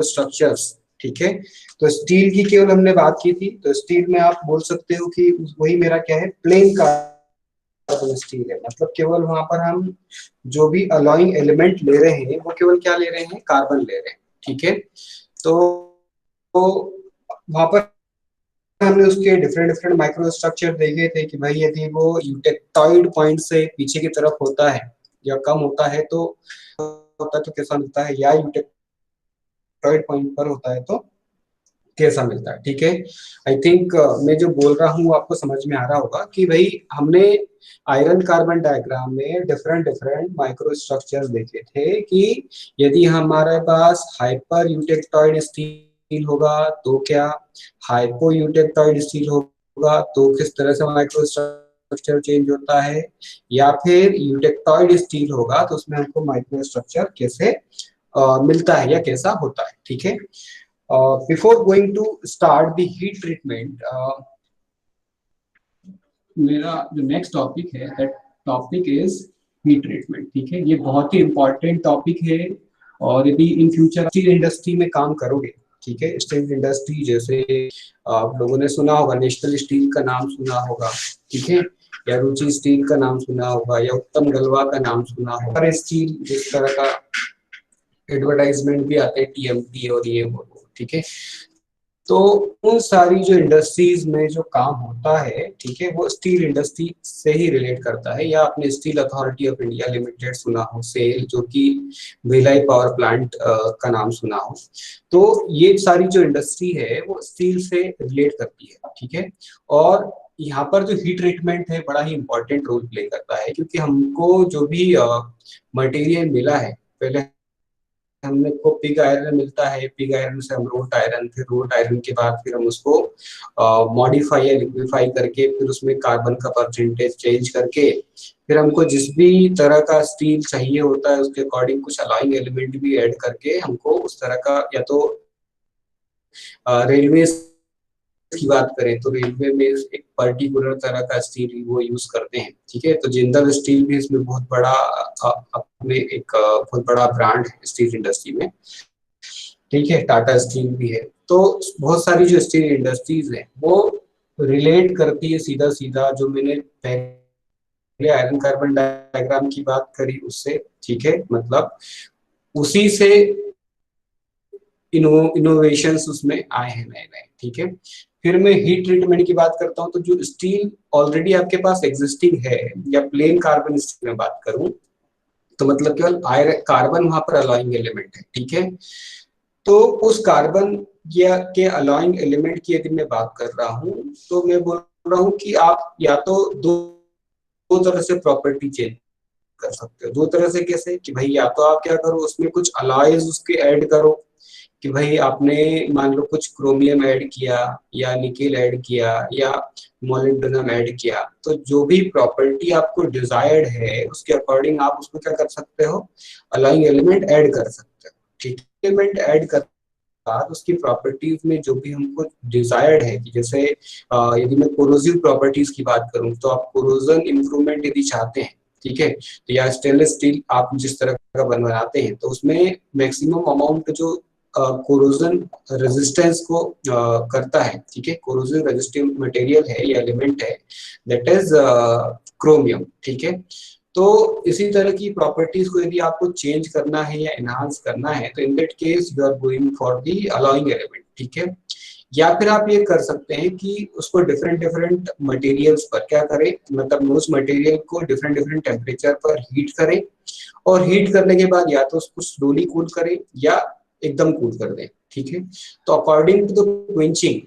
Structures, ठीक है। तो स्टील की केवल हमने बात की थी, तो स्टील में आप बोल सकते हो कि वही मेरा क्या है, प्लेन कार्बन स्टील है। मतलब केवल वहां पर हम जो भी अलॉइंग एलिमेंट ले रहे हैं वो केवल क्या ले रहे हैं, कार्बन ले रहे हैं, ठीक है। तो वहां पर हमने उसके डिफरेंट डिफरेंट माइक्रो स्ट्रक्चर देखे थे कि भाई यदि वो यूटेक्टॉइड पॉइंट से पीछे की तरफ होता है या कम होता है तो कैसा मिलता है, या यूटेक्टॉइड पॉइंट पर होता है तो कैसा मिलता है, ठीक है। आई थिंक मैं जो बोल रहा हूँ आपको समझ में आ रहा होगा कि भाई हमने आयरन कार्बन डायग्राम में डिफरेंट डिफरेंट माइक्रो स्ट्रक्चर्स देखे थे कि यदि हमारे पास हाइपर यूटेक्टॉइड स्टील होगा तो क्या, हाइपो यूटेक्टॉइड स्टील होगा तो किस तरह से माइक्रो स्ट्रक्चर चेंज होता है, या फिर यूटेक्टॉइड स्टील होगा तो उसमें हमको माइक्रो स्ट्रक्चर कैसे मिलता है या कैसा होता है, ठीक है। Before going to start the heat treatment, मेरा जो नेक्स्ट टॉपिक है that topic is heat treatment, ठीक है। ये बहुत ही इंपॉर्टेंट टॉपिक है, और यदि इन फ्यूचर स्टील इंडस्ट्री में काम करोगे, ठीक है, स्टील इंडस्ट्री जैसे आप लोगों ने सुना होगा, नेशनल स्टील का नाम सुना होगा, ठीक है, या रुचि स्टील का नाम सुना होगा, या उत्तम गलवा का नाम सुना होगा। हर स्टील जिस तरह का एडवर्टाइजमेंट भी आते हैं, टीएमटी और ये वो, ठीक है। तो उन सारी जो इंडस्ट्रीज में जो काम होता है, ठीक है, वो स्टील इंडस्ट्री से ही रिलेट करता है। या आपने steel authority of India limited सुना हो, सेल, जो कि भिलाई पावर प्लांट का नाम सुना हो। तो ये सारी जो इंडस्ट्री है वो स्टील से रिलेट करती है, ठीक है। और यहाँ पर जो हीट ट्रीटमेंट है बड़ा ही इंपॉर्टेंट रोल प्ले करता है, क्योंकि हमको जो भी मटेरियल मिला है, पहले हमने को पिग आयरन मिलता है, पिग आयरन से हम रोट आयरन, फिर रोट आयरन के बाद फिर हम उसको मॉडिफाई या लिक्विफाई करके फिर उसमें कार्बन का परसेंटेज चेंज करके फिर हमको जिस भी तरह का स्टील चाहिए होता है उसके अकॉर्डिंग कुछ अलाइंग एलिमेंट भी ऐड करके हमको उस तरह का, या तो रेलवे की बात करें तो रेलवे में एक पर्टिकुलर तरह का स्टील वो यूज करते हैं, ठीक है। तो जिंदल स्टील भी इसमें बहुत बड़ा अपने एक बहुत बड़ा ब्रांड है स्टील इंडस्ट्री में, ठीक है। टाटा स्टील भी है। तो बहुत सारी जो स्टील इंडस्ट्रीज है वो रिलेट करती है सीधा सीधा, जो मैंने पहले आयरन कार्बन डायग्राम की बात करी उससे, ठीक है। मतलब उसी से इनोवेशंस उसमें आए हैं नए नए, ठीक है। फिर मैं हीट ट्रीटमेंट की बात करता हूँ, तो जो स्टील ऑलरेडी आपके पास एग्जिस्टिंग है, या प्लेन कार्बन स्टील में बात करूं तो मतलब केवल आयरन कार्बन वहां पर अलॉइंग एलिमेंट है, ठीक है। तो उस कार्बन या के अलॉइंग एलिमेंट की यदि मैं बात कर रहा हूँ तो मैं बोल रहा हूँ कि आप या तो दो तरह से प्रॉपर्टी चेंज कर सकते हो। दो तरह से कैसे, कि भाई या तो आप क्या करो उसमें कुछ अलॉयज उसके ऐड करो, कि भाई आपने मान लो कुछ क्रोमियम ऐड किया, या निकेल ऐड किया, या मोलिब्डेनम ऐड किया, तो जो भी प्रॉपर्टी आपको डिजायर्ड है उसके अकॉर्डिंग आप उसमें क्या कर सकते हो, अलाइंग एलिमेंट ऐड कर सकते हो, ठीक है। एलिमेंट ऐड कर बाद उसकी प्रॉपर्टीज में जो भी हमको डिजायर्ड है, कि जैसे यदि मैं कोरोसिव प्रॉपर्टीज की बात करूं तो आप कोरोजन इंप्रूवमेंट यदि चाहते हैं, ठीक है, तो या स्टेनलेस स्टील आप जिस तरह का बनाते हैं तो उसमें मैक्सिमम अमाउंट जो कोरोजन रेजिस्टेंस को करता है, ठीक है, कोरोजन रेजिस्टिव मटेरियल है या एलिमेंट है, दैट इज क्रोमियम, ठीक है। तो इसी तरह की प्रॉपर्टीज को यदि आपको चेंज करना है या एनहांस करना है तो in that case you are going for the allowing element, ठीक है। या फिर आप ये कर सकते हैं कि उसको डिफरेंट डिफरेंट मटेरियल्स पर क्या करें, मतलब उस मटेरियल को डिफरेंट डिफरेंट टेम्परेचर पर हीट करें, और हीट करने के बाद या तो उसको स्लोली कूल करें या एकदम कूल कर दें, ठीक है। तो अकॉर्डिंग टू द क्विंचिंग,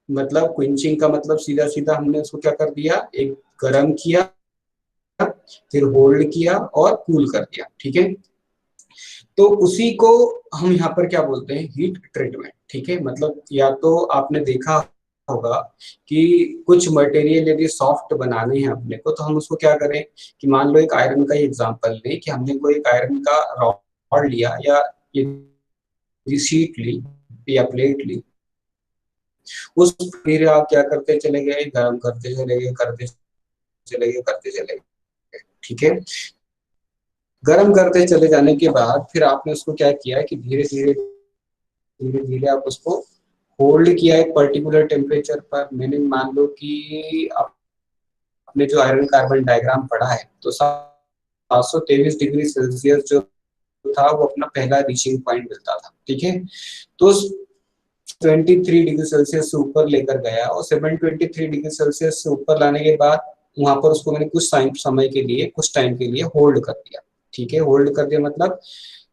मतलब क्विंचिंग का मतलब सीधा सीधा हमने उसको क्या कर दिया, एक गर्म किया, फिर होल्ड किया और कूल कर दिया, ठीक है। तो उसी को हम यहाँ पर क्या बोलते हैं, हीट ट्रीटमेंट, ठीक है। मतलब या तो आपने देखा होगा कि कुछ मटेरियल यदि सॉफ्ट बनाने हैं अपने को तो हम उसको क्या करें, कि मान लो एक आयरन का ही एग्जांपल लें, कि हमने कोई एक आयरन का रॉड लिया या शीट ली या प्लेट ली, उस फिर आप क्या करते चले गए, गर्म करते चले गए, करते चले गए, करते चले गए, ठीक है। गर्म करते चले जाने के बाद फिर आपने उसको क्या किया कि धीरे धीरे धीरे धीरे आप उसको होल्ड किया एक पर्टिकुलर टेम्परेचर पर। मैंने मान लो कि आपने जो आयरन कार्बन डायग्राम पढ़ा है तो 723 डिग्री सेल्सियस जो था वो अपना पहला रीचिंग पॉइंट मिलता था, ठीक है। तो 23 डिग्री सेल्सियस से ऊपर लेकर गया और 723 डिग्री सेल्सियस से ऊपर लाने के बाद वहां पर उसको मैंने कुछ समय के लिए, कुछ टाइम के लिए होल्ड कर दिया, ठीक है। होल्ड कर दिया मतलब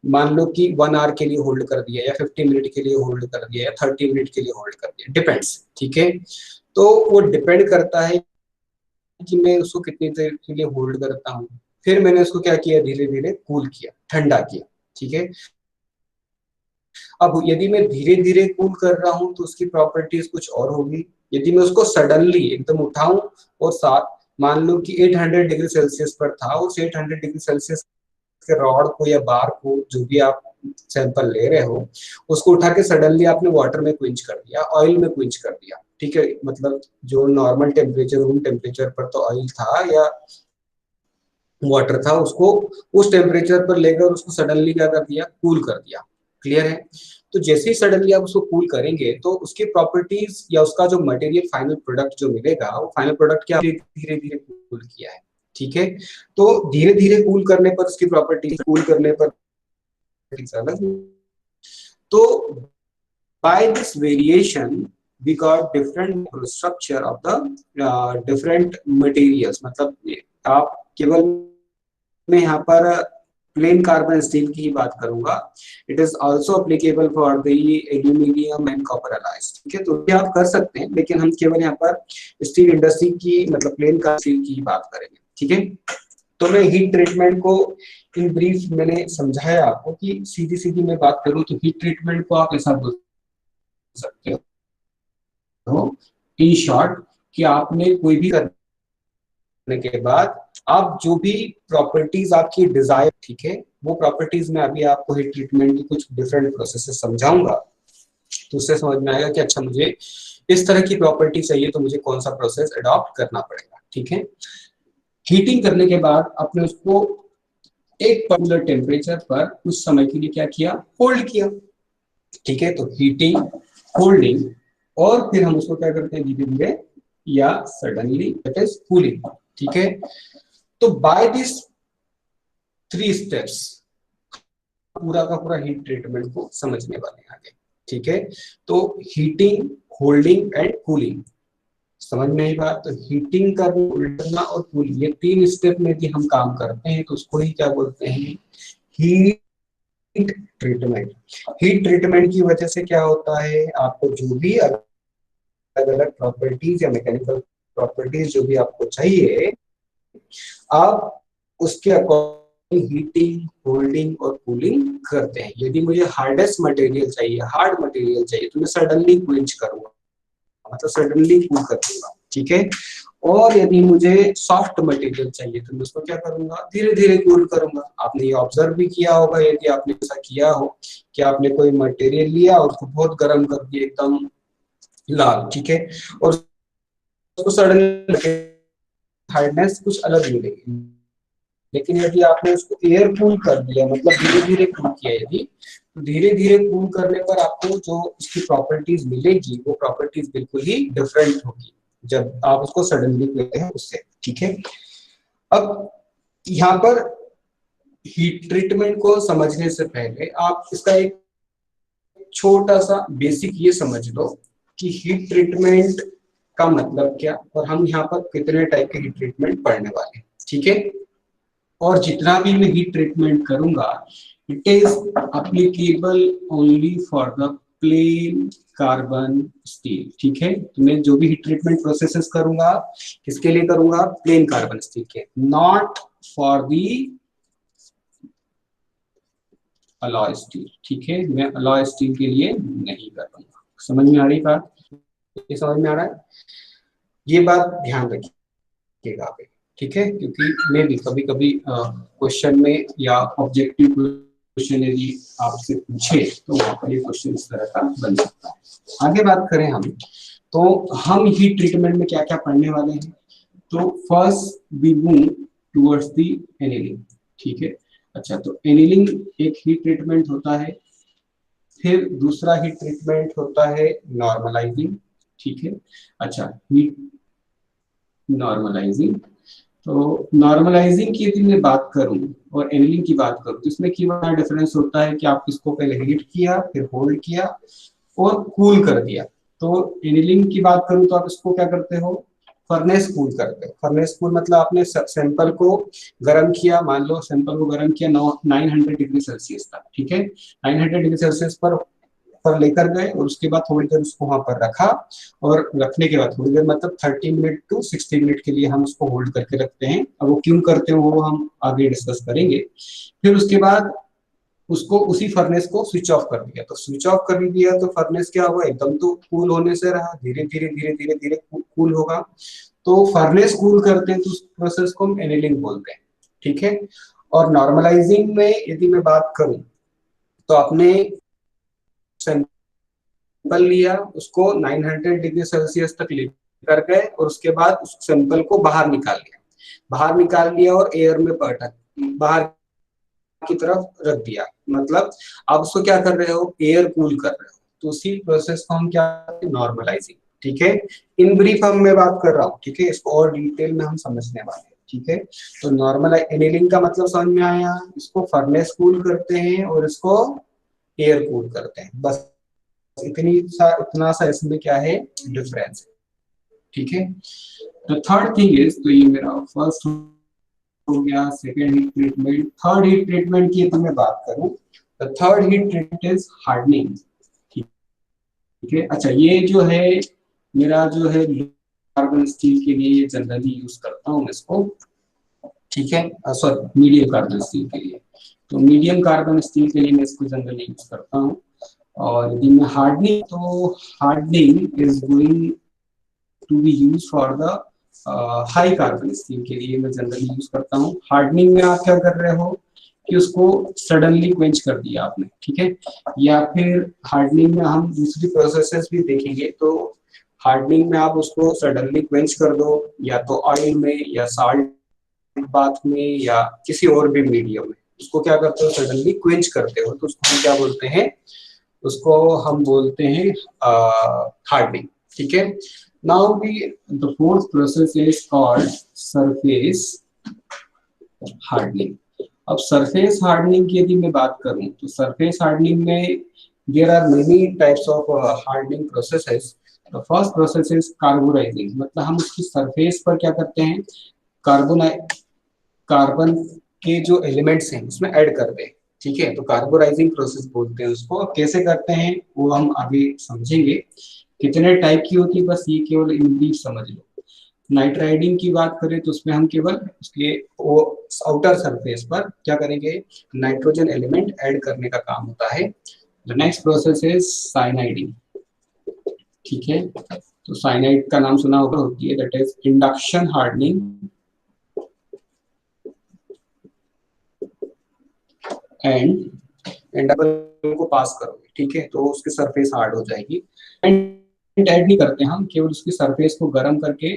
मान लो कि 1 आवर के लिए होल्ड कर दिया, या 50 मिनट के लिए होल्ड कर दिया, या 30 मिनट के लिए होल्ड कर दिया, डिपेंड्स, ठीक है। तो वो डिपेंड करता है कि मैं उसको कितनी देर के लिए होल्ड करता हूँ। फिर मैंने उसको क्या किया, धीरे धीरे कूल किया, ठंडा किया, ठीक है। अब यदि मैं धीरे धीरे कूल कर रहा हूं तो उसकी प्रॉपर्टीज कुछ और होगी। यदि मैं उसको सडनली एकदम उठाऊं और साथ मान लो कि 800 डिग्री सेल्सियस पर था, उस 800 डिग्री सेल्सियस के रॉड को या बार को, जो भी आप सैंपल ले रहे हो, उसको उठा के सडनली आपने वाटर में क्विंच कर दिया, ऑयल में क्विंच कर दिया, ठीक है। मतलब जो नॉर्मल टेम्परेचर, रूम टेम्परेचर पर तो ऑयल था या वाटर था, उसको उस टेम्परेचर पर लेकर उसको सडनली क्या कर दिया, कूल कर दिया। क्लियर है। तो जैसे ही सडनली आप उसको कूल करेंगे तो उसकी प्रॉपर्टीज या उसका जो मटेरियल फाइनल प्रोडक्ट जो मिलेगा, वो फाइनल प्रोडक्ट क्या धीरे धीरे कूल किया है, ठीक है। तो धीरे धीरे कूल करने पर उसकी प्रॉपर्टी, कूल करने पर अलग। तो by this variation we got different structure of the different materials। मतलब आप केवल, मैं यहाँ पर प्लेन कार्बन स्टील की ही बात करूंगा। It is also applicable for the aluminium and copper alloys, ठीक है। तो ये आप कर सकते हैं, लेकिन हम केवल यहाँ पर स्टील इंडस्ट्री की, मतलब प्लेन कार्बन स्टील की ही बात करेंगे, ठीक है। तो मैं हीट ट्रीटमेंट को इन ब्रीफ मैंने समझाया आपको कि सीधी सीधी मैं बात करूं तो हीट ट्रीटमेंट को आप ऐसा बोल सकते हो इन शॉर्ट कि आपने कोई भी करने के बाद आप जो भी प्रॉपर्टीज आपकी डिजायर, ठीक है, वो प्रॉपर्टीज में अभी आपको हीट ट्रीटमेंट की कुछ डिफरेंट प्रोसेसेस समझाऊंगा। तो उससे समझ में आएगा कि अच्छा मुझे इस तरह की प्रॉपर्टी चाहिए तो मुझे कौन सा प्रोसेस अडॉप्ट करना पड़ेगा, ठीक है। हीटिंग करने के बाद आपने उसको एक पर्टिकुलर टेम्परेचर पर कुछ समय के लिए क्या किया, होल्ड किया, ठीक है। तो हीटिंग, होल्डिंग, और फिर हम उसको क्या करते हैं, धीरे धीरे या सडनली, दैट इज कूलिंग, ठीक है। तो बाय दिस 3 स्टेप्स पूरा का पूरा हीट ट्रीटमेंट को समझने वाले हैं आगे, ठीक है। तो हीटिंग, होल्डिंग एंड कूलिंग, समझ में आई बात। तो हीटिंग करना और कूलिंग, ये 3 स्टेप में भी हम काम करते हैं, तो उसको ही क्या बोलते हैं, हीट ट्रीटमेंट। हीट ट्रीटमेंट की वजह से क्या होता है, आपको जो भी अलग अलग प्रॉपर्टीज या मैकेनिकल प्रॉपर्टीज जो भी आपको चाहिए, आप उसके अकॉर्डिंग हीटिंग, होल्डिंग और कूलिंग करते हैं। यदि मुझे हार्डेस्ट मटेरियल चाहिए, हार्ड मटेरियल चाहिए, तो मैं सडनली क्विंच करूंगा, मतलब सडनली कूल कर दूंगा, ठीक है। और यदि मुझे सॉफ्ट मटेरियल चाहिए तो मैं उसको क्या करूंगा, धीरे धीरे कूल करूंगा। आपने ये ऑब्जर्व भी किया होगा, यदि आपने ऐसा किया हो कि आपने कोई मटेरियल लिया और उसको बहुत गर्म कर दिया, एकदम लाल, ठीक है, और उसको सडनली हार्डनेस कुछ अलग मिलेगी। लेकिन यदि आपने उसको एयर कूल कर दिया, मतलब धीरे धीरे कूल किया, यदि तो धीरे धीरे कूल करने पर आपको जो उसकी प्रॉपर्टीज मिलेगी, वो प्रॉपर्टीज बिल्कुल ही डिफरेंट होगी जब आप उसको सडनली लेते हैं उससे, ठीक है। अब यहाँ पर हीट ट्रीटमेंट को समझने से पहले आप इसका एक छोटा सा बेसिक ये समझ लो कि हीट ट्रीटमेंट का मतलब क्या, और हम यहाँ पर कितने टाइप के हीट ट्रीटमेंट पढ़ने वाले हैं, ठीक है। और जितना भी मैं हीट ट्रीटमेंट करूंगा, it is applicable only for the plane carbon steel, ठीक है। तो मैं जो भी हीट ट्रीटमेंट प्रोसेसेस करूंगा, किसके लिए करूंगा, प्लेन कार्बन स्टील के, not for the alloy steel, ठीक है। मैं अलॉय स्टील के लिए नहीं करूंगा। समझ में आ रही बात, ये समझ में आ रहा है, ये बात ध्यान रखिएगा आप, ठीक है। क्योंकि मैं भी कभी कभी क्वेश्चन में या ऑब्जेक्टिव क्वेश्चन यदि आपसे पूछे तो वहां पर ये क्वेश्चन इस तरह का बन सकता है। आगे बात करें हम, तो हम हीट ट्रीटमेंट में क्या क्या पढ़ने वाले हैं। तो first we move towards the annealing, ठीक है। अच्छा, तो एनिलिंग एक हीट ट्रीटमेंट होता है फिर दूसरा हीट ट्रीटमेंट होता है नॉर्मलाइजिंग, ठीक है। अच्छा, हीट नॉर्मलाइजिंग, तो नॉर्मलाइजिंग की यदि मैं बात करूं और एनिलिंग की बात करूं तो इसमें की बड़ा डिफरेंस होता है कि आप इसको पहले हीट किया, फिर होल्ड किया और कूल कर दिया। तो एनिलिंग की बात करूं तो आप इसको क्या करते हो, फर्नेस कूल करते हो। फर्नेस कूल मतलब आपने सैंपल को गर्म किया, मान लो सैंपल को गर्म किया 900 डिग्री सेल्सियस तक, ठीक है। 900 डिग्री सेल्सियस पर लेकर गए और उसके बाद थोड़ी देर उसको वहां पर रखा, और रखने के बाद थोड़ी देर मतलब 30 मिनट टू 60 मिनट के लिए हम उसको होल्ड करके रखते हैं। अब वो क्यों करते हैं वो हम आगे डिस्कस करेंगे। फिर उसके बाद उसको उसी फर्नेस को स्विच ऑफ कर दिया, तो स्विच ऑफ कर दिया तो फर्नेस क्या हुआ, एकदम तो कूल होने से रहा, धीरे धीरे धीरे धीरे धीरे कूल होगा। तो फर्नेस कूल करते हैं तो उस प्रोसेस को हम एनिलिंग बोलते हैं, ठीक है। और नॉर्मलाइजिंग में यदि मैं बात करूं तो आपने सैंपल लिया, उसको 900 डिग्री सेल्सियस तक लेकर गए और उसके बाद उस सैंपल को बाहर निकाल लिया, बाहर निकाल लिया और एयर में पटक बाहर की तरफ रख दिया। मतलब आप उसको क्या कर रहे हो, एयर कूल कर रहे हो। तो उसी प्रोसेस को हम क्या करते हैं, नॉर्मलाइजिंग, ठीक है। इन ब्रीफ हम मैं बात कर रहा हूँ, ठीक है, इसको और डिटेल में हम समझने वाले हैं, ठीक है। तो नॉर्मल एनिलिंग का मतलब समझ में आया, इसको फर्नेस कूल करते हैं और इसको एयर कूल करते हैं, बस इतना सा इसमें क्या है डिफरेंस, ठीक है। तो थर्ड थिंग इज, तो ये मेरा फर्स्ट हो गया, second heat treatment. Third heat treatment की तो मैं बात करूं तो third heat treatment is hardening, ठीक है। अच्छा, ये जो है मेरा जो है कार्बन स्टील के लिए जनरली यूज करता हूँ इसको, ठीक है। सॉरी, मीडियम कार्बन स्टील के लिए, तो मीडियम कार्बन स्टील के लिए मैं इसको जनरली यूज करता हूँ। और यदि मैं हार्डनिंग, तो hardening is going to be use for the high carbon steel के लिए मैं जनरली यूज करता हूँ। हार्डनिंग में आप क्या कर रहे हो कि उसको सडनली क्वेंच कर दिया आपने, ठीक है। या फिर हार्डनिंग में हम दूसरी प्रोसेसेस भी देखेंगे, तो हार्डनिंग में आप उसको सडनली क्वेंच कर दो, या तो ऑयल में या साल्ट बाथ में या किसी और भी मीडियम में, उसको क्या करते हो, सडनली क्वेंच करते हो, तो उसको हम क्या बोलते हैं, उसको हम बोलते हैं हार्डनिंग, ठीक है। Now we the fourth process is called surface hardening. अब सरफेस हार्डनिंग की यदि मैं बात करूं तो सरफेस हार्डनिंग में there are many types of hardening processes. The first process is carburising, मतलब हम उसकी सरफेस पर क्या करते हैं, कार्बन कार्बन के जो एलिमेंट्स हैं उसमें ऐड कर दें, ठीक है। तो कार्बोराइजिंग प्रोसेस बोलते हैं उसको। अब कैसे करते हैं वो हम आगे समझेंगे, कितने टाइप की होती है बस ये केवल इन ब्रीफ समझ लो। नाइट्राइडिंग की बात करें तो उसमें हम केवल उसके वो आउटर सरफेस पर क्या करेंगे, नाइट्रोजन एलिमेंट ऐड करने का काम होता है। The next process is cyaniding, ठीक है। तो साइनाइड का नाम सुना होगा, होती है that is induction hardening and को पास करोगे, ठीक है, तो उसकी सरफेस हार्ड हो जाएगी। एंड ऐड नहीं करते हम, केवल उसकी सरफेस को गर्म करके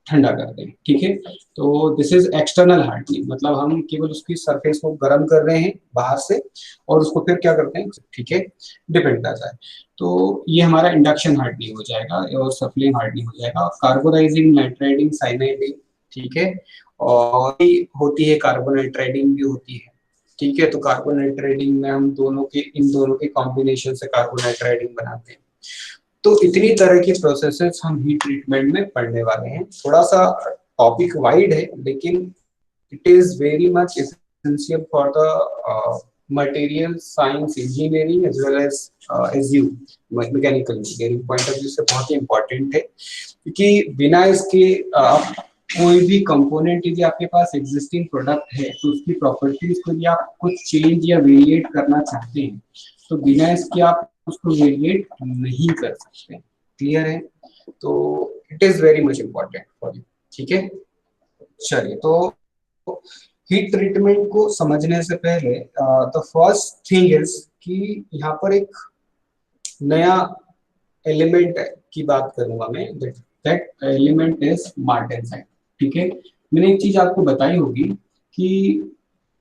ठंडा करते हैं, ठीक है। तो दिस इज एक्सटर्नल हार्डनिंग, मतलब हम केवल उसकी सरफेस को गर्म कर रहे हैं बाहर से और उसको फिर क्या करते हैं, ठीक है, डिपेंड करता है। तो ये हमारा इंडक्शन हार्डनिंग हो जाएगा और सप्लिंग हार्डनिंग हो जाएगा। कार्बोनाइजिंग, नाइट्राइडिंग, साइनाइडिंग, ठीक है। और होती है कार्बोनाइट्राइडिंग भी होती है, ठीक है। तो कार्बोनाइट्राइडिंग में हम दोनों के इन दोनों के कॉम्बिनेशन से कार्बोनाइट्राइडिंग बनाते हैं। तो इतनी तरह की प्रोसेसेस हम हीट ट्रीटमेंट में पढ़ने वाले हैं। थोड़ा सा टॉपिक वाइड है लेकिन it is very much essential for the material science engineering as well as you mechanical engineering point of view से बहुत ही इंपॉर्टेंट है, क्योंकि बिना इसके आप कोई भी कंपोनेंट यदि आपके पास एग्जिस्टिंग प्रोडक्ट है तो उसकी प्रॉपर्टीज को यदि आप कुछ चेंज या वेरिएट करना चाहते हैं तो बिना इसके आप उसको वेरिएट नहीं कर सकते। क्लियर है? तो it is very much important for you, ठीक है। चलिए, तो हीट ट्रीटमेंट को समझने से पहले द फर्स्ट थिंग इज कि यहाँ पर एक नया एलिमेंट की बात करूंगा मैं, दैट एलिमेंट इज मार्टेनसाइट, ठीक है। मैंने एक चीज आपको बताई होगी कि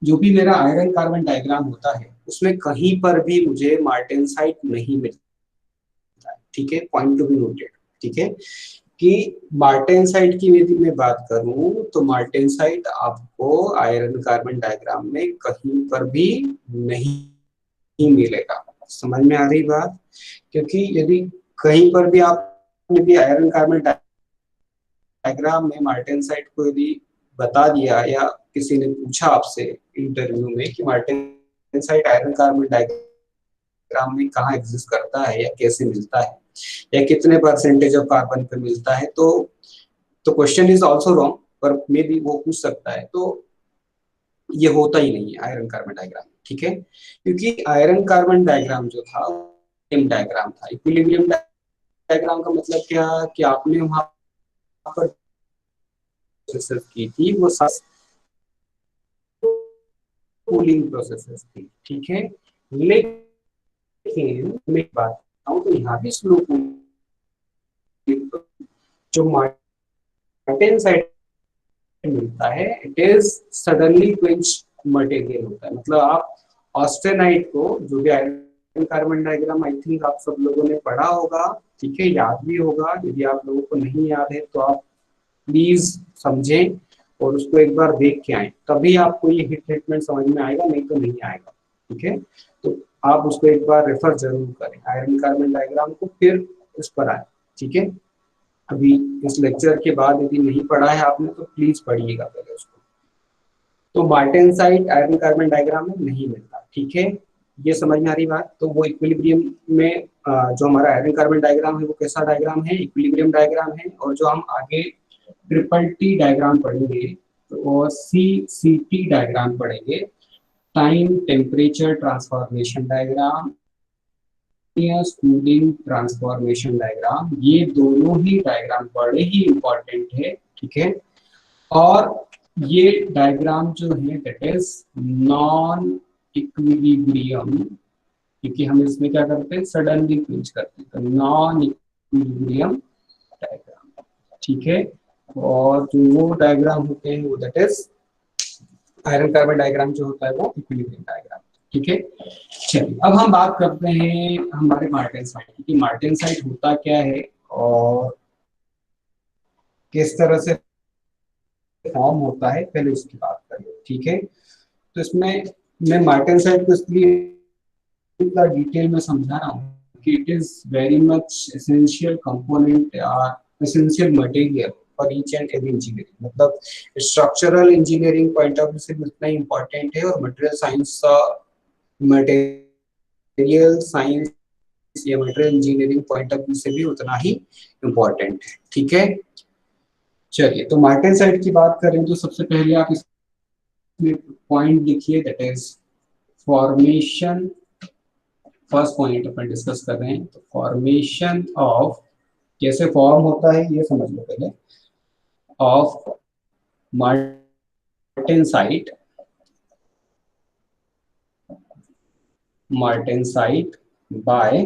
जो भी मेरा आयरन कार्बन डायग्राम होता है उसमें कहीं पर भी मुझे मार्टेनसाइट नहीं मिलता है। ठीक है, पॉइंट टू बी नोटेड। ठीक है, कि मार्टेनसाइट की यदि मैं बात करूं तो मार्टेनसाइट आपको आयरन कार्बन डायग्राम में कहीं पर भी नहीं मिलेगा। समझ में आ रही बात? क्योंकि यदि कहीं पर भी आपने भी आयरन कार्बन डायग्राम में मार्टेनसाइट को यदि बता दिया या किसी ने पूछा आपसे इंटरव्यू में कि मार्टेनसाइट आयरन कार्बन डायग्राम में कहाँ एग्जिस्ट करता है या कैसे मिलता है या कितने परसेंटेज ऑफ कार्बन पे मिलता है, तो क्वेश्चन इज आल्सो रॉन्ग, पर मे बी वो पूछ सकता है। तो ये होता ही नहीं है आयरन कार्बन डायग्राम। ठीक है, क्योंकि आयरन कार्बन डायग्राम जो था डायग्राम था। इक्विलिब्रियम डायग्राम का मतलब क्या कि आपने वहां पर प्रोसेस की थी वो कूलिंग प्रोसेसेस थी। ठीक है, लेकिन मैं बात बताऊं तो यहाँ भी स्लो कूलिंग जो मार्टेनसाइट मिलता है इट इज सडनली क्विंच मटेरियल होता है। मतलब आप ऑस्टेनाइट को, जो भी iron carbon diagram I think आप सब लोगों ने पढ़ा होगा, ठीक है, याद भी होगा। यदि आप लोगों को नहीं याद है तो आप प्लीज समझें और उसको एक बार देख के आए, तभी आपको ये हीट ट्रीटमेंट समझ में आएगा, नहीं तो नहीं आएगा। ठीक है, तो आप उसको एक बार रेफर जरूर करें आयरन कार्बन डायग्राम को, फिर उस पर आए। ठीक है, अभी इस लेक्चर के बाद यदि नहीं पढ़ा है आपने तो प्लीज पढ़िएगा पहले उसको। तो मार्टेनसाइट आयरन कार्बन डायग्राम में नहीं मिलता। ठीक है, ये समझ में आ रही बात? तो वो इक्विलिब्रियम में जो हमारा आयरन कार्बन डायग्राम है वो कैसा डायग्राम है? इक्विलिब्रियम डायग्राम है। और जो हम आगे ट्रिपल टी डायग्राम पढ़ेंगे तो CCT डायग्राम पढ़ेंगे, time temperature transformation diagram, cooling transformation diagram, ये दोनों ही डायग्राम बड़े ही इंपॉर्टेंट है। ठीक है, और ये डायग्राम जो है दैट इज नॉन इक्विलिब्रियम, क्योंकि हम इसमें क्या करते हैं, सडनली क्विंच करते हैं, तो नॉन इक्विलिब्रियम डायग्राम। ठीक है, और जो वो डायग्राम होते हैं वो that is iron carbon diagram जो होता है वो इक्विलिब्रियम डायग्राम। ठीक है, चलिए अब हम बात करते हैं हमारे मार्टेनसाइट की, मार्टेनसाइट होता क्या है और किस तरह से फॉर्म होता है, पहले उसकी बात करें। ठीक है, तो इसमें मैं मार्टेनसाइट को इसलिए इतना डिटेल में समझा रहा हूँ कि it is very much essential component और essential material for each and every engineering. मतलब structural engineering point of view से भी उतना ही इंपॉर्टेंट है और मटेरियल साइंस मटेरियल साइंस या material engineering point of view से भी उतना ही इंपॉर्टेंट है। ठीक है, चलिए तो मार्टेनसाइट की बात करें तो सबसे पहले आप इसमें पॉइंट लिखिए, that is formation. First point upon discuss कर रहे हैं, तो फॉर्मेशन ऑफ, कैसे फॉर्म होता है ये समझ लो पहले, ऑफ मार्टेनसाइट। मार्टेनसाइट बाय,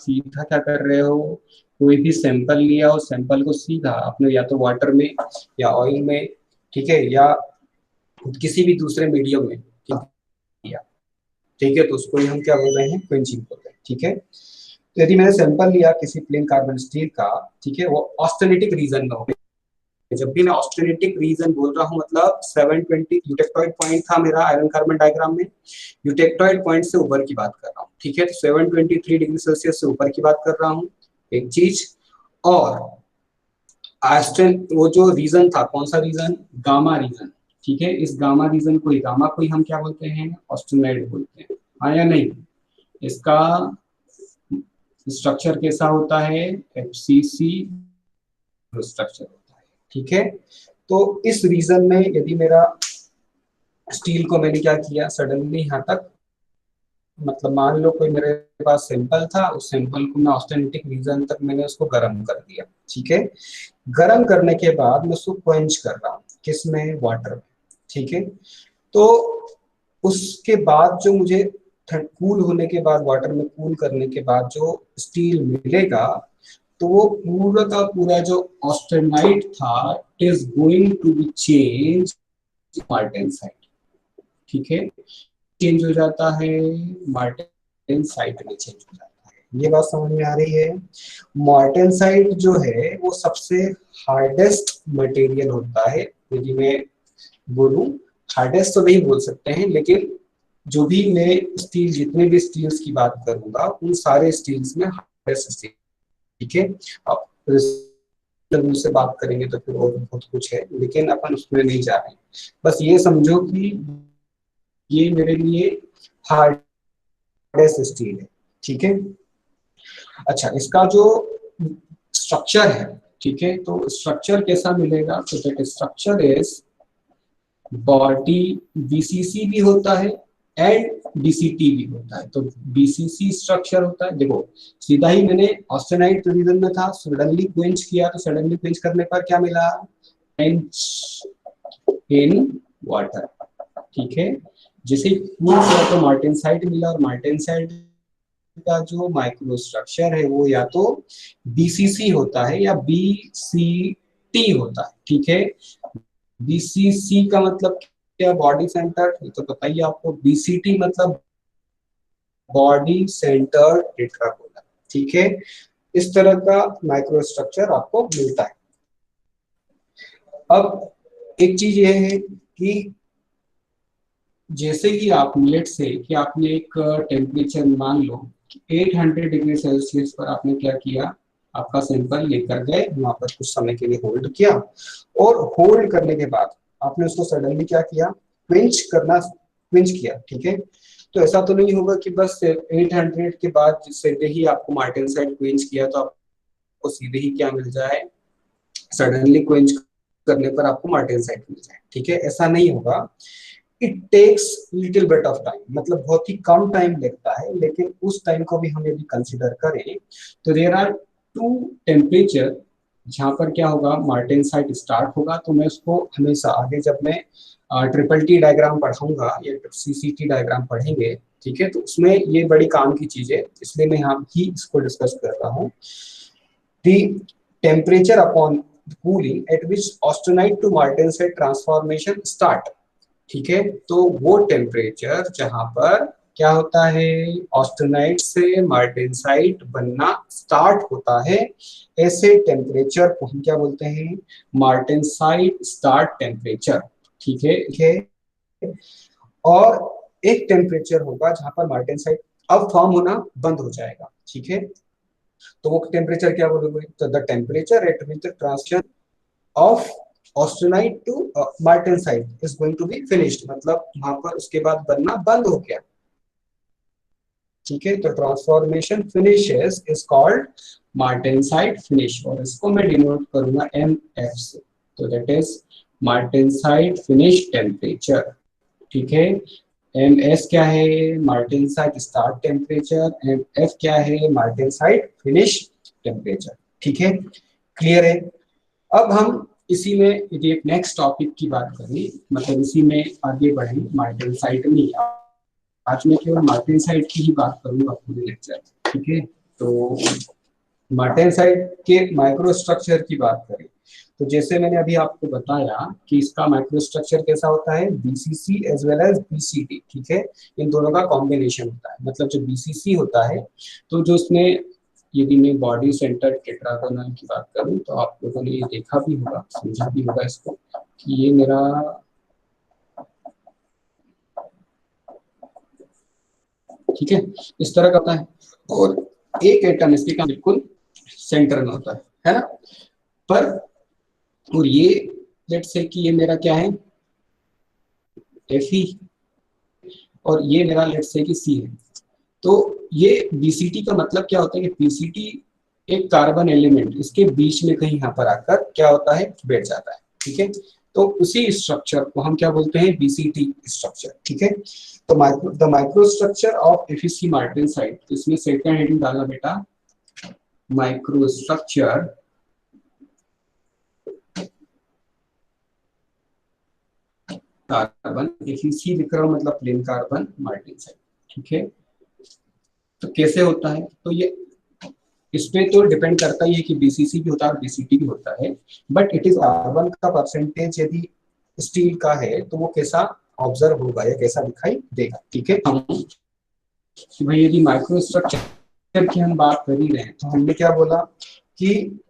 सीधा क्या कर रहे हो, कोई भी सैंपल लिया और सैंपल को सीधा आपने या तो वाटर में या ऑयल में, ठीक है, या किसी भी दूसरे मीडियम में किया, ठीक है, तो उसको ही हम क्या बोल रहे हैं, क्वेंचिंग बोल रहे हैं। ठीक है, तो यदि मैंने सैंपल लिया किसी प्लेन कार्बन स्टील का, ठीक है, वो ऑस्टेनेटिक रीजन में हो, जब भी मैं ऑस्टेनेटिक रीजन बोल रहा हूँ मतलब 720 यूटेक्टॉइड पॉइंट था मेरा आयरन कार्बन डायग्राम में, यूटेक्टॉइड पॉइंट से ऊपर की बात कर रहा हूँ। ठीक है, तो 723 डिग्री सेल्सियस से ऊपर की बात कर रहा हूँ, एक चीज। और एस्ट्रेन वो जो रीजन था, कौन सा रीजन, गामा रीजन। ठीक है, इस गामा रीजन को, गामा को ही हम क्या बोलते हैं, ऑस्टेनाइड बोलते हैं, हाँ या नहीं? इसका स्ट्रक्चर कैसा होता है, FCC स्ट्रक्चर होता है। ठीक है, तो इस रीजन में यदि मेरा स्टील को मैंने क्या किया, सडनली यहाँ तक, मतलब मान लो कोई मेरे पास सैंपल था, उस सैंपल को मैं ऑस्टेनेटिक रीजन तक मैंने उसको गर्म कर दिया। ठीक है, गर्म करने के बाद मैं उसको क्वेंच कर रहा हूँ, किसमें, वाटर में। ठीक है, तो उसके बाद जो मुझे कूल होने के बाद, वाटर में कूल करने के बाद जो स्टील मिलेगा, तो वो पूरा का पूरा जो ऑस्टेनाइट था it is going to be change martensite. ठीक है, चेंज हो जाता है, मार्टेनसाइट में चेंज हो जाता है। ये बात समझ में आ रही है? मार्टेनसाइट जो है वो सबसे हार्डेस्ट मटेरियल होता है। यदि मैं बोलूं, हार्डेस्ट तो नहीं बोल सकते हैं, लेकिन जो भी मैं स्टील, जितने भी स्टील्स की बात करूंगा उन सारे स्टील्स में हार्डेस्ट स्टील, ठीक है। अब से बात करेंगे तो फिर और बहुत कुछ है, लेकिन अपन उसमें नहीं जा रहे हैं। बस ये समझो कि ये मेरे लिए हार्डेस्ट स्टील है, ठीक है। अच्छा, इसका जो स्ट्रक्चर है, ठीक है, तो स्ट्रक्चर कैसा मिलेगा? तो that structure is body, BCC भी होता है एंड बीसीटी भी होता है। तो बीसीसी स्ट्रक्चर होता है, देखो सीधा ही मैंने ऑस्टेनाइट रीजन में था, सडनली क्वेंच किया, तो सडनली क्वेंच करने पर क्या मिला? क्वेंच इन वाटर, ठीक है। जैसे कूल किया तो मार्टेनसाइट मिला, और मार्टेनसाइट का जो माइक्रो स्ट्रक्चर है वो या तो बीसीसी होता है या बीसीटी होता है, ठीक है। बीसीसी का मतलब क्या? बॉडी सेंटर, ये तो पता ही आपको। बीसीटी मतलब बॉडी सेंटर टेट्रापोलर, ठीक है। इस तरह का माइक्रो स्ट्रक्चर आपको मिलता है। अब एक चीज ये है कि जैसे ही आप लेट से कि आपने एक टेम्परेचर मान लो 800 डिग्री सेल्सियस पर आपने क्या किया, आपका सैंपल लेकर गए, वहां पर कुछ समय के लिए होल्ड किया, और होल्ड करने के बाद आपने उसको सडनली क्या किया? क्विंच किया, ठीक है। तो ऐसा तो नहीं होगा कि बस 800 के बाद सीधे ही आपको मार्टेनसाइट क्विंच किया तो आपको सीधे ही क्या मिल जाए? सडनली क्विंच करने पर आपको मार्टेनसाइट मिल जाए, ठीक है। ऐसा नहीं होगा। It takes little bit of time, मतलब बहुत ही कम टाइम लगता है, लेकिन उस टाइम को भी हम यदि कंसिडर करें तो देयर आर टू टेम्परेचर जहां पर क्या होगा? मार्टेनसाइट स्टार्ट होगा, तो मैं उसको हमेशा आगे जब मैं ट्रिपल टी डायग्राम पढ़ाऊंगा या सीसीटी डायग्राम पढ़ेंगे, ठीक है, तो उसमें ये बड़ी काम की चीज है, इसलिए मैं यहाँ ही इसको डिस्कस कर रहा हूँ। The temperature upon cooling at which austenite to martensite transformation start, ठीक है। तो वो टेम्परेचर जहां पर क्या होता है? ऑस्टेनाइट से मार्टेनसाइट बनना स्टार्ट होता है, ऐसे टेम्परेचर को हम क्या बोलते हैं? मार्टेनसाइट स्टार्ट टेम्परेचर, ठीक है, ठीक है। और एक टेम्परेचर होगा जहां पर मार्टेनसाइट अब फॉर्म होना बंद हो जाएगा, ठीक है। तो वो टेम्परेचर क्या बोलोगे? तो the temperature at which the transition of austenite to martensite is going to be finished, मतलब वहां पर उसके बाद बनना बंद हो गया, ठीक है। तो transformation finishes is called martensite finish, और इसको मैं डिनोट करूंगा एमएफ से। तो that is martensite finish temperature, ठीक है। एम एस क्या है? Martensite start temperature. M F क्या है? मार्टेनसाइट फिनिश टेम्परेचर, ठीक है। क्लियर है? अब हम इसी में यदि एक नेक्स्ट टॉपिक की बात करें, मतलब इसी में आगे बढ़े, मार्टेनसाइट में आज मैं केवल मार्टेनसाइट की ही बात करूंगा पूरे लेक्चर, ठीक है। तो मार्टेनसाइट के माइक्रो स्ट्रक्चर की बात करें तो जैसे मैंने अभी आपको बताया कि इसका माइक्रो स्ट्रक्चर कैसा होता है? BCC as well as BCT, ठीक है। इन दोनों का कॉम्बिनेशन होता है। मतलब जो बीसीसी होता है, तो जो उसमें यदि मैं बॉडी सेंटर टेट्रागोनल की बात करूं तो आप लोगों ने ये देखा भी होगा, समझा भी होगा इसको, कि ये मेरा ठीक है इस तरह का होता है, और एक एटम इसके का बिल्कुल सेंटर में होता है ना। पर और ये लेट्स से कि ये मेरा क्या है? Fe, और ये मेरा लेट्स से कि C है। तो ये बीसीटी का मतलब क्या होता है कि बीसीटी एक कार्बन एलिमेंट इसके बीच में कहीं यहाँ पर आकर क्या होता है? बैठ जाता है, ठीक है। तो उसी स्ट्रक्चर को हम क्या बोलते हैं? बीसीटी स्ट्रक्चर, ठीक है। तो the micro structure of FCC martensite, इसमें सेकंड हेडिंग डालना बेटा, माइक्रो स्ट्रक्चर कार्बन, एफीसी लिख रहा हूं मतलब प्लेन कार्बन मार्टेनसाइट, ठीक है। तो कैसे होता है? तो ये इसमें तो डिपेंड करता ही है कि बीसीसी भी होता है और बीसीटी भी होता है, बट इट इज कार्बन का परसेंटेज यदि स्टील का है तो वो कैसा ऑब्जर्व होगा या कैसा दिखाई देगा। ठीक है, हम कि भाई यदि माइक्रो स्ट्रक्चर की हम बात कर ही रहे हैं तो हमने क्या बोला कि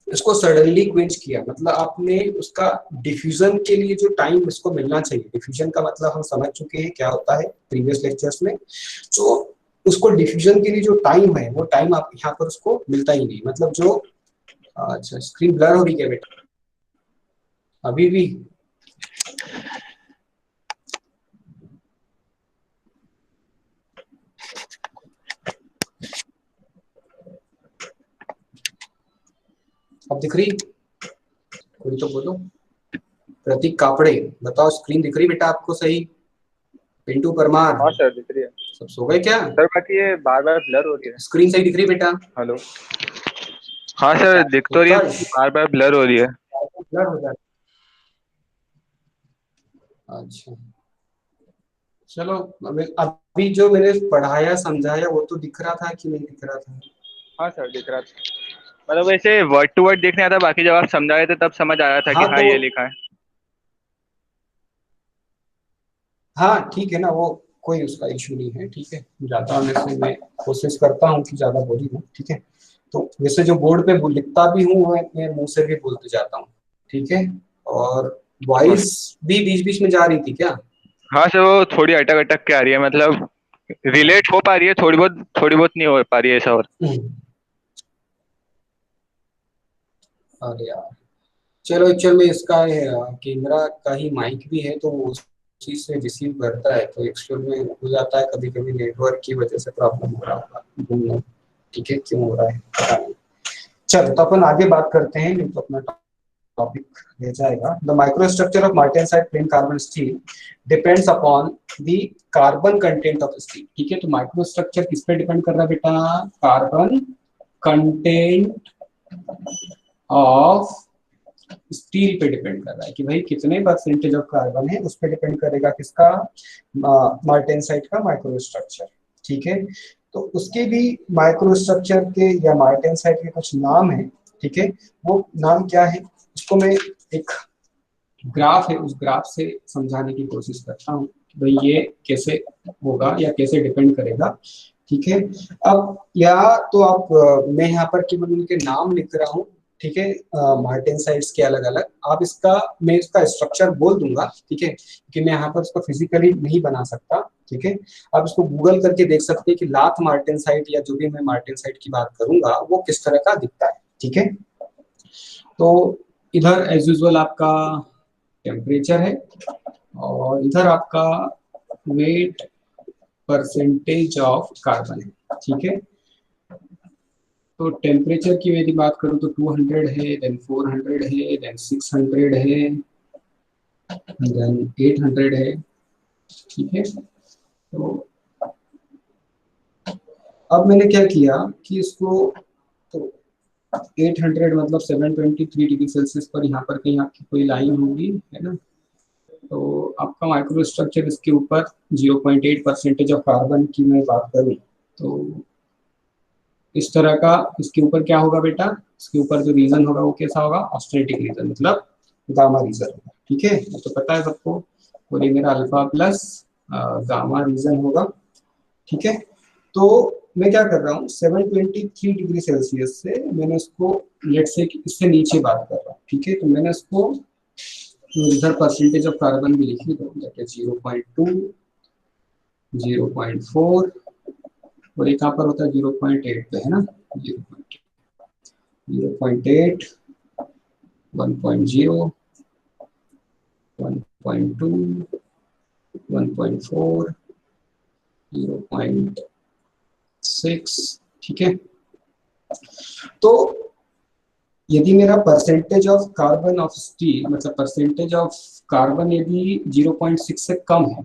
इसको सडनली क्विंच किया, मतलब आपने उसका डिफ्यूजन के लिए जो टाइम इसको मिलना चाहिए, डिफ्यूजन का मतलब हम समझ चुके हैं क्या होता है प्रीवियस लेक्चर्स में। तो उसको डिफ्यूजन के लिए जो टाइम है वो टाइम आप यहाँ पर उसको मिलता ही नहीं, मतलब जो अच्छा स्क्रीन ब्लर हो रही है बेटा अभी भी। अब दिख रही, कोई तो बोलो। प्रतीक कापड़े बताओ स्क्रीन दिख रही बेटा आपको सही? पिंटू परमार हाँ सर दिख रही है सब सो गए क्या? सर, बाकी ये बार बार ब्लर हो रही है। स्क्रीन सही दिख रही बेटा? हेलो। हाँ सर दिख तो रही है, उत्कर्ष बार बार ब्लर हो रही है। ब्लर हो जाता है। अच्छा चलो, अभी जो मैंने पढ़ाया समझाया वो तो दिख रहा था कि नहीं दिख रहा था? हाँ सर दिख रहा था, मतलब वैसे वर्ड टू वर्ड देखने आता, बाकी जब आप समझाए थे तब समझ आया था कि हाँ हाँ तो ये लिखा है। हाँ ठीक है ना, वो कोई उसका इशू नहीं है। ठीक है, ज्यादा वैसे मैं कोशिश करता हूँ कि ज्यादा बोली ना। ठीक है, तो वैसे जो बोर्ड पे लिखता भी हूँ मैं मुंह से भी बोलते जाता हूँ। ठीक है, और हाँ। वॉइस भी बीच बीच में जा रही थी क्या? हाँ सर वो थोड़ी अटक अटक के आ रही है, मतलब रिलेट हो पा रही है थोड़ी बहुत नहीं हो पा रही है ऐसा। और अरे यार चलो, एक्चुअल में इसका कैमरा का ही माइक भी है तो वो उसी से रिसीव करता है, तो एक्चुअल में हो जाता है कभी कभी नेटवर्क की वजह से प्रॉब्लम हो रहा होगा, घूमना। ठीक है, क्यों हो रहा है पता नहीं। चलो तो अपन आगे बात करते हैं, नहीं तो अपना टॉपिक रह जाएगा। The microstructure of martensite plane carbon steel depends upon the carbon content of steel. ठीक है, तो माइक्रोस्ट्रक्चर किस पे डिपेंड कर रहा है बेटा? कार्बन कंटेंट ऑफ स्टील पे डिपेंड कर रहा है कि भाई कितने परसेंटेज ऑफ कार्बन है, उस पर डिपेंड करेगा किसका? मार्टेनसाइट का माइक्रोस्ट्रक्चर। ठीक है, तो उसके भी माइक्रोस्ट्रक्चर के या मार्टेनसाइट के कुछ नाम है। ठीक है, वो नाम क्या है उसको मैं एक ग्राफ है उस ग्राफ से समझाने की कोशिश करता हूँ कि भाई ये कैसे होगा या कैसे डिपेंड करेगा। ठीक है, अब या तो आप मैं यहाँ पर केवल उनके नाम लिख रहा हूँ। ठीक है, मार्टिन साइट्स के अलग अलग, आप इसका मैं इसका स्ट्रक्चर बोल दूंगा। ठीक है, कि मैं यहाँ पर इसको फिजिकली नहीं बना सकता। ठीक है, आप इसको गूगल करके देख सकते हैं कि लाथ मार्टिन साइट या जो भी मैं मार्टिन साइट की बात करूंगा वो किस तरह का दिखता है। ठीक है, तो इधर एज यूजुअल आपका टेम्परेचर है और इधर आपका वेट परसेंटेज ऑफ कार्बन है। ठीक है, तो टेम्परेचर की यदि बात करूं तो 200 है, देन 400 है, देन 600 है, देन 800 है। ठीक है, तो अब मैंने क्या किया कि इसको, तो 800 मतलब 723 डिग्री सेल्सियस पर यहाँ पर कहीं आपकी कोई लाइन होगी, है ना? तो आपका माइक्रो स्ट्रक्चर इसके ऊपर 0.8 परसेंटेज ऑफ कार्बन की मैं बात करूँ तो इस तरह का इसके ऊपर क्या होगा बेटा? इसके ऊपर जो रीजन होगा वो कैसा होगा? ऑस्टेरेटिक रीजन, मतलब गामा रीजन। ठीक है, तो पता है सबको, बोले मेरा अल्फा प्लस गामा रीजन होगा। ठीक है, तो मैं क्या कर रहा हूँ 723 डिग्री सेल्सियस से मैंने इसको लेट से इससे नीचे बात कर रहा हूँ। ठीक है, तो मैंने इसको इधर परसेंटेज ऑफ कार्बन भी लिखी, तो 0.2, 0.4 और एक कहाँ पर होता है 0.8 पे, है ना? 0.8, 1.0, 1.2, 1.4, 0.6। ठीक है, तो यदि मेरा percentage of carbon of steel मतलब परसेंटेज ऑफ कार्बन यदि 0.6 से कम है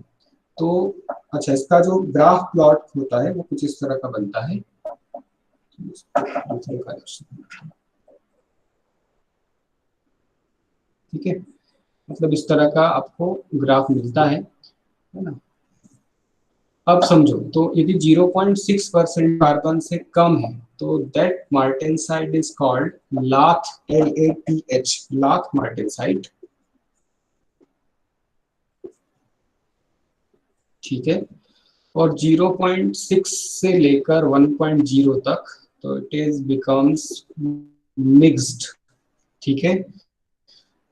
तो अच्छा इसका जो ग्राफ प्लॉट होता है वो कुछ इस तरह का बनता है। ठीक है, मतलब इस तरह का आपको ग्राफ मिलता है ना? अब समझो, तो यदि 0.6% कार्बन से कम है तो दैट मार्टेनसाइट इज कॉल्ड लाथ, LATH, लाथ मार्टेनसाइट। ठीक है, और 0.6 से लेकर 1.0 तक, तो इट इज बिकम्स मिक्स्ड। ठीक है,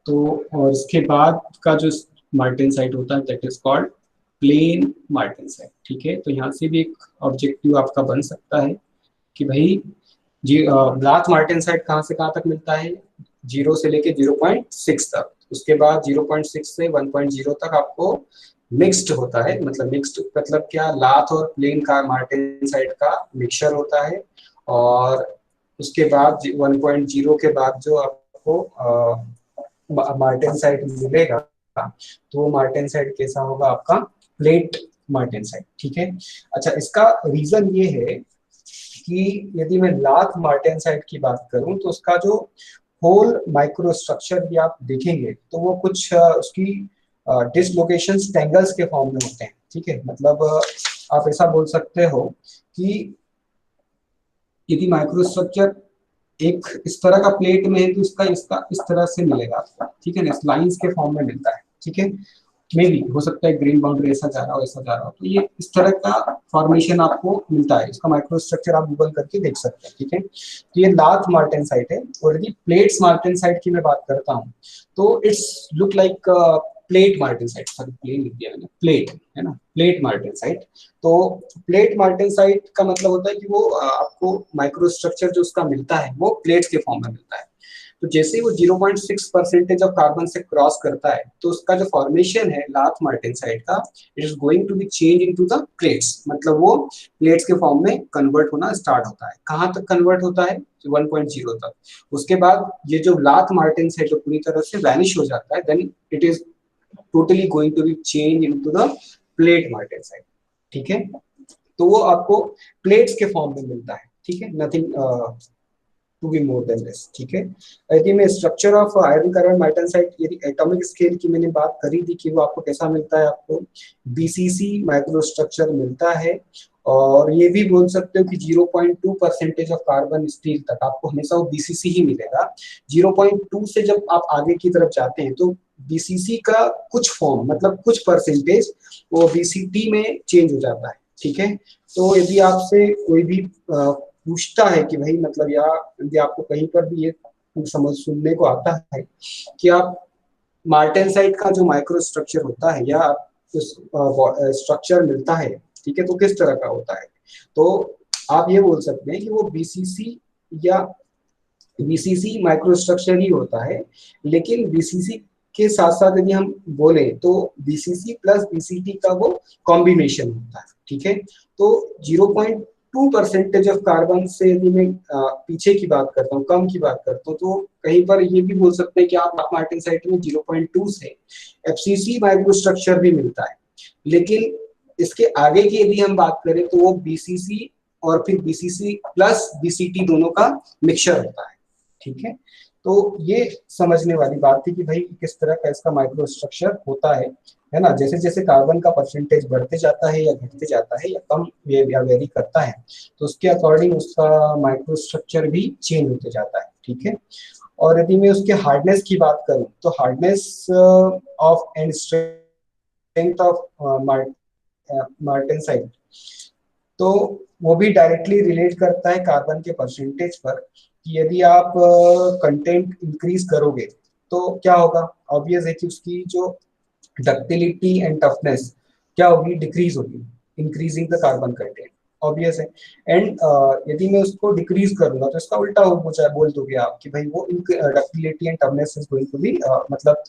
तो और इसके बाद का जो मार्टेनसाइट होता है that is called plain martensite. ठीक है, तो यहाँ से भी एक ऑब्जेक्टिव आपका बन सकता है कि भाई जी ब्लाथ मार्टेनसाइट कहाँ से कहाँ तक मिलता है, 0 से लेके 0.6 तक, उसके बाद 0.6 से 1.0 तक आपको मिक्स्ड होता है। मतलब मिक्स्ड मतलब क्या, लाथ और प्लेन का मार्टेनसाइट का मिक्सचर होता है। और उसके बाद 1.0 के बाद जो आपको मार्टेनसाइट मिलेगा, तो वो मार्टेनसाइट कैसा होगा आपका, प्लेट मार्टेनसाइट। ठीक है, अच्छा इसका रीजन ये है कि यदि मैं लाथ मार्टेनसाइट की बात करूं तो उसका जो होल माइक्रो स्ट्रक्चर भी आप देखेंगे तो वो कुछ उसकी डिसलोकेशन टेंगल्स के फॉर्म में होते हैं। ठीक है, मतलब आप ऐसा बोल सकते हो कि यदि माइक्रो स्ट्रक्चर एक इस तरह का प्लेट में है तो इसका इसका इस तरह से मिलेगा आपको। ठीक है ना, लाइंस के फॉर्म में मिलता है। ठीक है, मे भी हो सकता है ग्रीन बाउंड्री ऐसा जा रहा हो ऐसा जा रहा हो, तो ये इस तरह का फॉर्मेशन आपको मिलता है। इसका माइक्रो स्ट्रक्चर आप गूगल करके देख सकते हैं। ठीक है, तो ये लाथ मार्टेनसाइट है। और यदि प्लेट्स मार्टेनसाइट की मैं बात करता हूँ तो it's look like plate martensite, sorry plain लिख दिया मैंने, प्लेट है ना, प्लेट मार्टेनसाइट। तो प्लेट मार्टेनसाइट का मतलब होता है कि वो आपको माइक्रो स्ट्रक्चर जो उसका मिलता है वो प्लेट्स के फॉर्म में मिलता है। तो जैसे ही वो 0.6% ऑफ कार्बन से क्रॉस करता है तो उसका जो फॉर्मेशन है लाथ मार्टेनसाइट का, it is going to be change into the plates. मतलब वो प्लेट्स के फॉर्म में कन्वर्ट होना स्टार्ट होता है। कहाँ तक कन्वर्ट होता है, 1.0 तक। उसके बाद ये जो लाथ मार्टेनसाइट जो पूरी तरह से वैनिश हो जाता है, then it is totally going to be change into the plate martensite. ठीक है, तो वो आपको प्लेट्स के फॉर्म में मिलता है। ठीक है, nothing to be more than this. ठीक है, यदि मैं structure of iron carbon martensite, यदि एटॉमिक स्केल की मैंने बात करी थी कि वो आपको कैसा मिलता है, आपको बीसीसी माइक्रो स्ट्रक्चर मिलता है। और ये भी बोल सकते हो कि 0.2% ऑफ कार्बन स्टील तक आपको हमेशा वो बीसीसी ही मिलेगा। 0.2 से जब आप आगे की तरफ जाते हैं तो बीसीसी का कुछ फॉर्म मतलब कुछ परसेंटेज वो बीसीटी में चेंज हो जाता है। ठीक है, तो यदि आपसे कोई भी पूछता है कि भाई मतलब या यदि आपको कहीं पर भी ये समझ सुनने को आता है कि आप मार्टेनसाइट का जो माइक्रो स्ट्रक्चर होता है या स्ट्रक्चर मिलता है, ठीक है, तो किस तरह का होता है, तो आप ये बोल सकते हैं कि वो बीसीसी या बीसीसी माइक्रो स्ट्रक्चर ही होता है। लेकिन बीसीसी के साथ साथ यदि हम बोले तो बीसीसी प्लस बीसीटी का वो कॉम्बिनेशन होता है। ठीक है, तो 0.2% ऑफ कार्बन से यदि मैं पीछे की बात करता हूँ, कम की बात करता हूँ, तो कहीं पर ये भी बोल सकते हैं कि आप मार्टेनसाइट में 0.2 से एफसीसी माइक्रो स्ट्रक्चर भी मिलता है। लेकिन इसके आगे की यदि हम बात करें तो वो बीसीसी और फिर बीसीसी प्लस बीसीटी दोनों का मिक्सचर होता है। ठीक है, तो ये समझने वाली बात थी कि भाई किस तरह का इसका माइक्रो स्ट्रक्चर होता है ना। जैसे जैसे कार्बन का परसेंटेज बढ़ते जाता है या घटते जाता है या कम या वेरी करता है तो उसके अकॉर्डिंग उसका माइक्रो स्ट्रक्चर भी चेंज होते जाता है। ठीक है, और यदि मैं उसके हार्डनेस की बात करूं तो hardness of and strength of martensite, तो वो भी डायरेक्टली रिलेट करता है कार्बन के परसेंटेज पर कि यदि आप कंटेंट इंक्रीज करोगे तो क्या होगा, ऑब्वियस है कि उसकी जो डक्टिलिटी एंड टफनेस क्या होगी, डिक्रीज होगी, increasing the carbon content, obvious है। एंड यदि मैं उसको डिक्रीज करूंगा तो इसका उल्टा हो जाए, बोल दोगे आप कि भाई वो ductility and toughness is going to be मतलब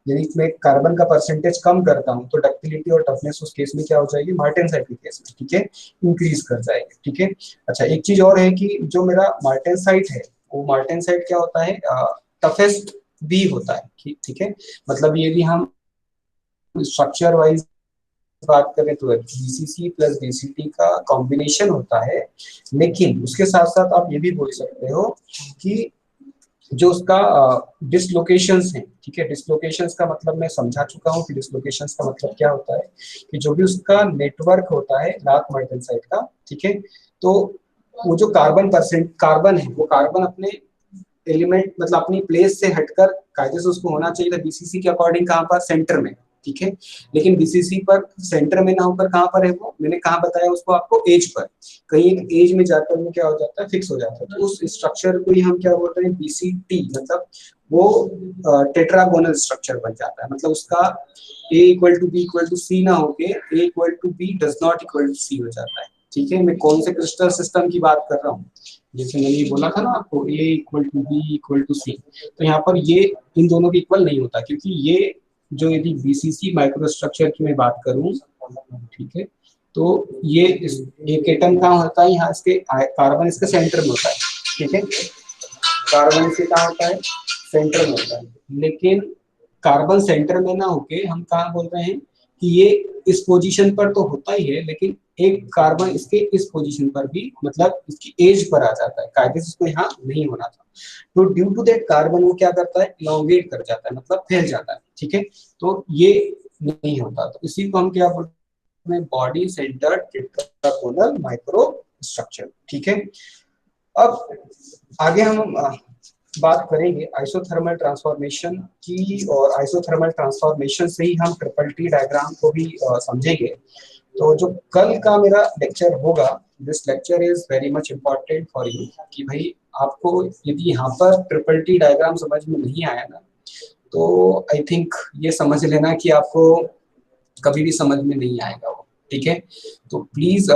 यदि मैं कार्बन का परसेंटेज कम करता हूं तो डक्टिलिटी और टफनेस उस केस में क्या हो जाएगी, मार्टेनसाइट के केस में, ठीक है, इंक्रीज कर जाएगी। ठीक है, अच्छा एक चीज और है कि जो मेरा मार्टेनसाइट है वो मार्टेनसाइट क्या होता है, टफेस्ट भी होता है। ठीक है, मतलब ये भी हम स्ट्रक्चर वाइज बात करें तो बीसीसी प्लस बीसीटी का कॉम्बिनेशन होता है। लेकिन उसके साथ साथ आप ये भी बोल सकते हो कि जो उसका डिसलोकेशंस हैं, ठीक है, डिसलोकेशंस का मतलब मैं समझा चुका हूँ कि डिसलोकेशंस का मतलब क्या होता है कि जो भी उसका नेटवर्क होता है लाथ मार्टेनसाइट का, ठीक है, तो वो जो कार्बन है वो कार्बन अपने एलिमेंट मतलब अपनी प्लेस से हटकर कायदे से उसको होना चाहिए था बीसीसी के अकॉर्डिंग कहाँ पर, सेंटर में। ठीक है। लेकिन बीसीसी पर सेंटर में ना होकर कहाँ पर है वो, मैंने कहाँ बताया उसको आपको, एज पर, कहीं एक एज में जाकर में क्या हो जाता है, फिक्स हो जाता है। तो उस स्ट्रक्चर को ही हम क्या बोलते हैं, बीसीटी, मतलब वो टेट्रागोनल स्ट्रक्चर बन जाता है। मतलब उसका A equal to B equal to C ना होके A equal to B does not equal to C हो जाता है, ठीक है। मैं कौन से क्रिस्टल सिस्टम की बात कर रहा हूँ, जैसे मैंने ये बोला था ना आपको, A equal to B equal to C, तो यहाँ पर ये इन दोनों के इक्वल नहीं होता, क्योंकि ये जो यदि बीसीसी माइक्रोस्ट्रक्चर की मैं बात करूँ, ठीक है, तो ये एक एटम कहाँ होता है, यहाँ इसके कार्बन इसके सेंटर में होता है, ठीक है, कार्बन इसके कहाँ होता है, सेंटर में होता है। लेकिन कार्बन सेंटर में ना होके हम कहाँ बोल रहे हैं कि ये इस पोजीशन पर तो होता ही है, लेकिन एक कार्बन इसके इस पोजीशन पर भी, मतलब इसकी एज पर आ जाता है, कायदे से इसको यहाँ नहीं होना था। तो ड्यू टू दैट कार्बन वो क्या करता है, इलॉन्गेट कर जाता है, मतलब फैल जाता है, ठीक है। तो ये नहीं होता, तो इसी को हम क्या बोलते हैं, body centred tetragonal micro structure, ठीक है। अब आगे हम बात करेंगे आइसोथर्मल ट्रांसफॉर्मेशन की, और आइसोथर्मल ट्रांसफॉर्मेशन से ही हम ट्रिपल टी डायग्राम को भी समझेंगे। तो जो कल का मेरा लेक्चर होगा, this lecture is very much important for you, कि भाई आपको यदि यहाँ पर ट्रिपल टी डायग्राम समझ में नहीं आया ना, तो आई थिंक ये समझ लेना कि आपको कभी भी समझ में नहीं आएगा वो, ठीक है। तो प्लीज